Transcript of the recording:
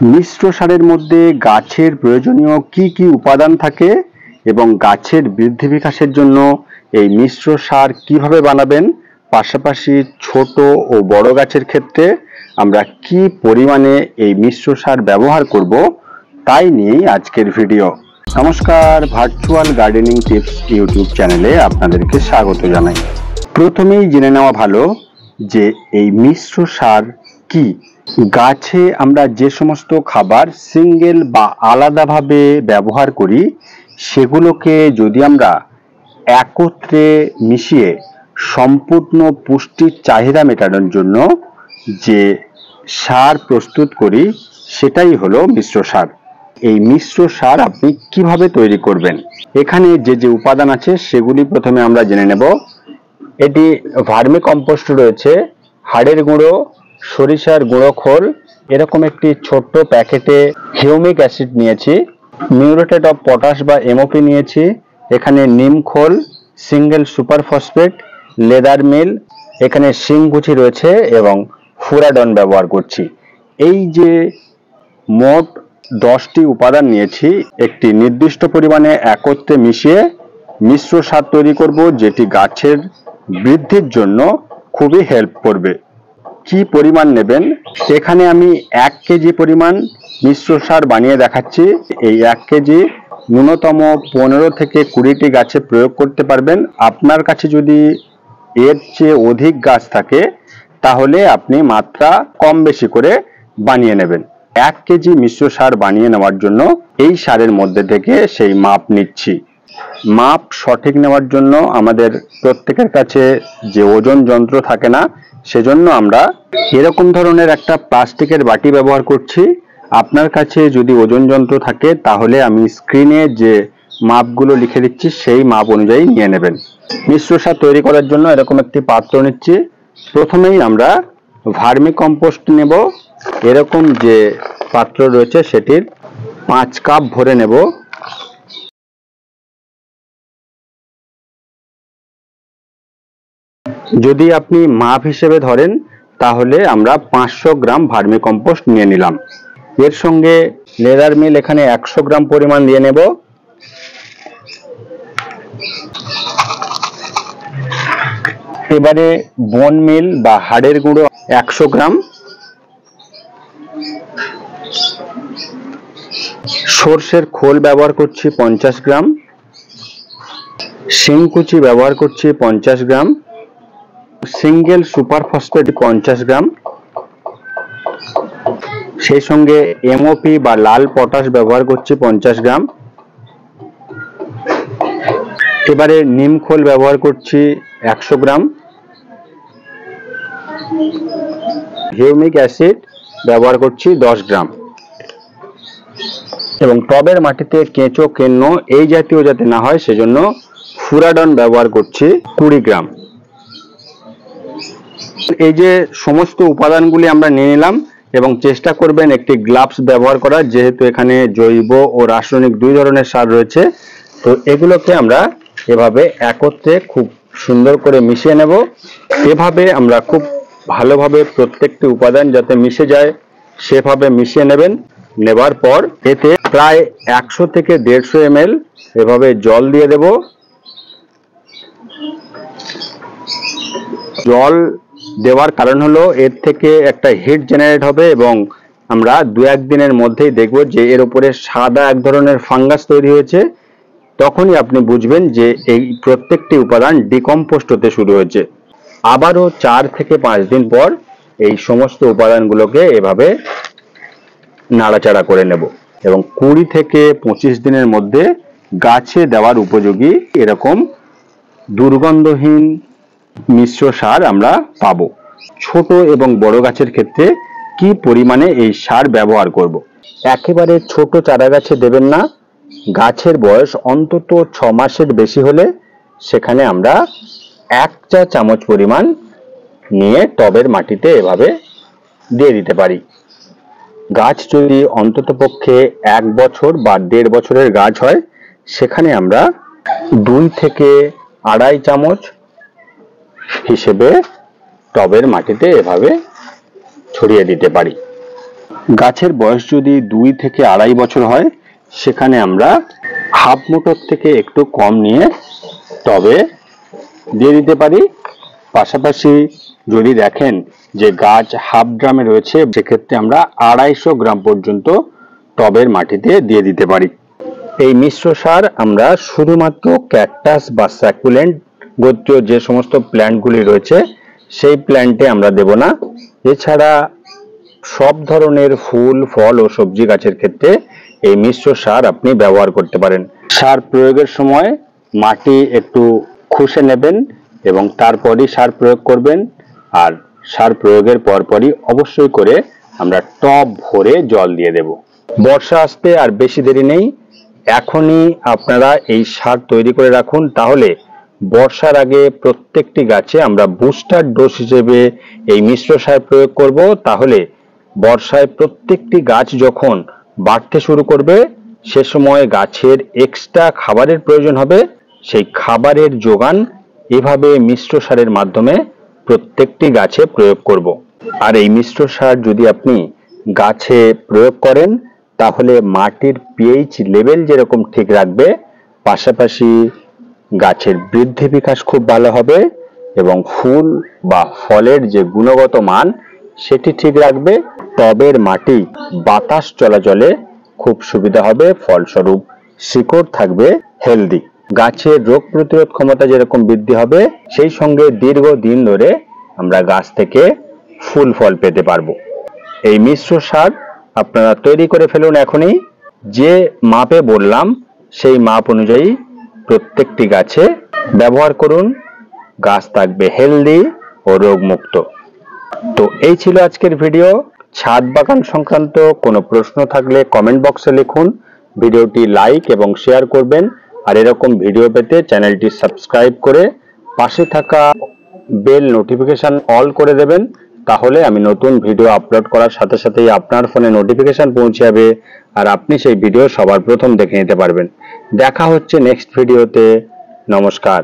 মিশ্র সারের মধ্যে গাছের প্রয়োজনীয় কি কি উপাদান থাকে এবং গাছের বৃদ্ধি বিকাশের জন্য এই মিশ্র সার কিভাবে বানাবেন, পাশাপাশি ছোট ও বড় গাছের ক্ষেত্রে আমরা কি পরিমাণে এই মিশ্র সার ব্যবহার করব তাই নিয়েই আজকের ভিডিও। নমস্কার, ভার্চুয়াল গার্ডেনিং টিপস ইউটিউব চ্যানেলে আপনাদেরকে স্বাগত জানাই। প্রথমেই জেনে নেওয়া ভালো যে এই মিশ্র সার কি। গাছে আমরা যে সমস্ত খাবার সিঙ্গেল বা আলাদাভাবে ব্যবহার করি সেগুলোকে যদি আমরা একত্রে মিশিয়ে সম্পূর্ণ পুষ্টির চাহিদা মেটানোর জন্য যে সার প্রস্তুত করি সেটাই হলো মিশ্র সার। এই মিশ্র সার আপনি কিভাবে তৈরি করবেন, এখানে যে যে উপাদান আছে সেগুলি প্রথমে আমরা জেনে নেব। এটি ভার্মি কম্পোস্ট রয়েছে, হাড়ের গুঁড়ো, সরিষার গুঁড়ো খোল, এরকম একটি ছোট্ট প্যাকেটে হিউমিক অ্যাসিড নিয়েছি, মিউরেটেড অফ পটাশ বা এমওপি নিয়েছি, এখানে নিম খোল, সিঙ্গেল সুপার ফসফেট, লেদার মিল, এখানে শিংকুচি রয়েছে এবং ফুরাডন ব্যবহার করছি। এই যে মোট 10টি উপাদান নিয়েছি, একটি নির্দিষ্ট পরিমাণে একত্রে মিশিয়ে মিশ্র সার তৈরি করব, যেটি গাছের বৃদ্ধির জন্য খুবই হেল্প করবে। কি পরিমাণ নেবেন, এখানে আমি 1 কেজি পরিমাণ মিশ্র সার বানিয়ে দেখাচ্ছি। এই 1 কেজি ন্যূনতম 15 থেকে 20টি গাছে প্রয়োগ করতে পারবেন। আপনার কাছে যদি এর চেয়ে অধিক গাছ থাকে তাহলে আপনি মাত্রা কম বেশি করে বানিয়ে নেবেন। 1 কেজি মিশ্র সার বানিয়ে নেওয়ার জন্য এই সারের মধ্যে থেকে সেই মাপ নিচ্ছি। মাপ সঠিক নেওয়ার জন্য আমাদের প্রত্যেকের কাছে যে ওজন যন্ত্র থাকে না, সেজন্য আমরা এরকম ধরনের একটা প্লাস্টিকের বাটি ব্যবহার করছি। আপনার কাছে যদি ওজন যন্ত্র থাকে তাহলে আমি স্ক্রিনে যে মাপগুলো লিখে দিচ্ছি সেই মাপ অনুযায়ী নিয়ে নেবেন। মিশ্র সার তৈরি করার জন্য এরকম একটি পাত্র নিচ্ছি। প্রথমেই আমরা ভার্মি কম্পোস্ট নেব। এরকম যে পাত্র রয়েছে সেটির 5 কাপ ভরে নেব। যদি আপনি মাপ হিসেবে ধরেন তাহলে আমরা 500 গ্রাম ভার্মি কম্পোস্ট নিয়ে নিলাম। এর সঙ্গে লেদার মিল এখানে 100 গ্রাম পরিমাণ দিয়ে নেব। এবারে বোন মিল বা হাড়ের গুঁড়ো 100 গ্রাম, সর্ষের খোল ব্যবহার করছি 50 গ্রাম, শিংকুচি ব্যবহার করছি 50 গ্রাম, সিঙ্গেল সুপার ফসফেট 50 গ্রাম, সেই সঙ্গে এমওপি বা লাল পটাশ ব্যবহার করছি 50 গ্রাম। এবারে নিম খোল ব্যবহার করছি 100 গ্রাম, হিউমিক অ্যাসিড ব্যবহার করছি 10 গ্রাম এবং টবের মাটিতে কেঁচো কেন্ন এই জাতীয় যাতে না হয় সেজন্য ফুরাডন ব্যবহার করছি 20 গ্রাম। এই যে সমস্ত উপাদানগুলি আমরা নিয়ে নিলাম এবং চেষ্টা করবেন একটি গ্লাভস ব্যবহার করার, যেহেতু এখানে জৈব ও রাসায়নিক 2 ধরনের সার রয়েছে। তো এগুলোকে আমরা এভাবে একত্রে খুব সুন্দর করে মিশিয়ে নেব। এভাবে আমরা খুব ভালোভাবে প্রত্যেকটি উপাদান যাতে মিশে যায় সেভাবে মিশিয়ে নেবেন। নেবার পর এতে প্রায় 100 থেকে 150 ml এভাবে জল দিয়ে দেব। জল দেওয়ার কারণ হলো এর থেকে একটা হিট জেনারেট হবে এবং আমরা 2-1 দিনের মধ্যেই দেখব যে এর উপরে সাদা এক ধরনের ফাঙ্গাস তৈরি হয়েছে। তখনই আপনি বুঝবেন যে এই প্রত্যেকটি উপাদান ডিকম্পোস্ট হতে শুরু হয়েছে। আবারও 4 থেকে 5 দিন পর এই সমস্ত উপাদানগুলোকে এভাবে নাড়াচাড়া করে নেব এবং 20 থেকে 25 দিনের মধ্যে গাছে দেওয়ার উপযোগী এরকম দুর্গন্ধহীন মিশ্র সার আমরা পাবো। ছোট এবং বড় গাছের ক্ষেত্রে কি পরিমাণে এই সার ব্যবহার করব। একেবারে ছোট চারা গাছে দেবেন না। গাছের বয়স অন্তত 6 মাসের বেশি হলে সেখানে আমরা 1 চা চামচ পরিমাণ নিয়ে টবের মাটিতে এভাবে দিয়ে দিতে পারি। গাছ যদি অন্ততপক্ষে 1 বছর বা 1.5 বছরের গাছ হয় সেখানে আমরা 2 থেকে 2.5 চামচ হিসেবে টবের মাটিতে এভাবে ছড়িয়ে দিতে পারি। গাছের বয়স যদি 2 থেকে 2.5 বছর হয় সেখানে আমরা হাফ মুঠোর থেকে একটু কম নিয়ে টবে দিয়ে দিতে পারি। পাশাপাশি যদি দেখেন যে গাছ হাফ ড্রামে রয়েছে সেক্ষেত্রে আমরা 250 গ্রাম পর্যন্ত টবের মাটিতে দিয়ে দিতে পারি। এই মিশ্র সার আমরা শুধুমাত্র ক্যাকটাস বা স্যাকুলেন্ট গোত্রীয় যে সমস্ত প্ল্যান্টগুলি রয়েছে সেই প্ল্যান্টে আমরা দেব না। এছাড়া সব ধরনের ফুল ফল ও সবজি গাছের ক্ষেত্রে এই মিশ্র সার আপনি ব্যবহার করতে পারেন। সার প্রয়োগের সময় মাটি একটু খুশে নেবেন এবং তারপরই সার প্রয়োগ করবেন। আর সার প্রয়োগের পরপরই অবশ্যই করে আমরা টব ভরে জল দিয়ে দেব। বর্ষা আসতে আর বেশি দেরি নেই, এখনই আপনারা এই সার তৈরি করে রাখুন, তাহলে বর্ষার আগে প্রত্যেকটি গাছে আমরা বুস্টার ডোজ হিসেবে এই মিশ্র সার প্রয়োগ করব। তাহলে বর্ষায় প্রত্যেকটি গাছ যখন বাড়তে শুরু করবে সে সময় গাছের এক্সট্রা খাবারের প্রয়োজন হবে, সেই খাবারের যোগান এভাবে মিশ্র সারের মাধ্যমে প্রত্যেকটি গাছে প্রয়োগ করব। আর এই মিশ্র সার যদি আপনি গাছে প্রয়োগ করেন তাহলে মাটির পিএইচ লেভেল যেরকম ঠিক রাখবে, পাশাপাশি গাছের বৃদ্ধি বিকাশ খুব ভালো হবে এবং ফুল বা ফলের যে গুণগত মান সেটি ঠিক রাখবে। টবের মাটি বাতাস চলাচলে খুব সুবিধা হবে, ফলস্বরূপ শিকড় থাকবে হেলদি। গাছের রোগ প্রতিরোধ ক্ষমতা যেরকম বৃদ্ধি হবে সেই সঙ্গে দীর্ঘদিন ধরে আমরা গাছ থেকে ফুল ফল পেতে পারবো। এই মিশ্র সার আপনারা তৈরি করে ফেলুন এখনই। যে মাপে বললাম সেই মাপ অনুযায়ী প্রত্যেকটি গাছে ব্যবহার করুন, গাছ থাকবে হেলদি ও রোগমুক্ত। তো এই ছিল আজকের ভিডিও। ছাদ বাগান সংক্রান্ত কোনো প্রশ্ন থাকলে কমেন্ট বক্সে লিখুন, ভিডিওটি লাইক এবং শেয়ার করবেন। আর এরকম ভিডিও পেতে চ্যানেলটি সাবস্ক্রাইব করে পাশে থাকা বেল নোটিফিকেশন অল করে দেবেন, তাহলে আমি নতুন ভিডিও আপলোড করার সাথে সাথেই আপনার ফোনে নোটিফিকেশন পৌঁছে যাবে আর আপনি সেই ভিডিও সবার প্রথম দেখে নিতে পারবেন। দেখা হচ্ছে নেক্সট ভিডিওতে। নমস্কার।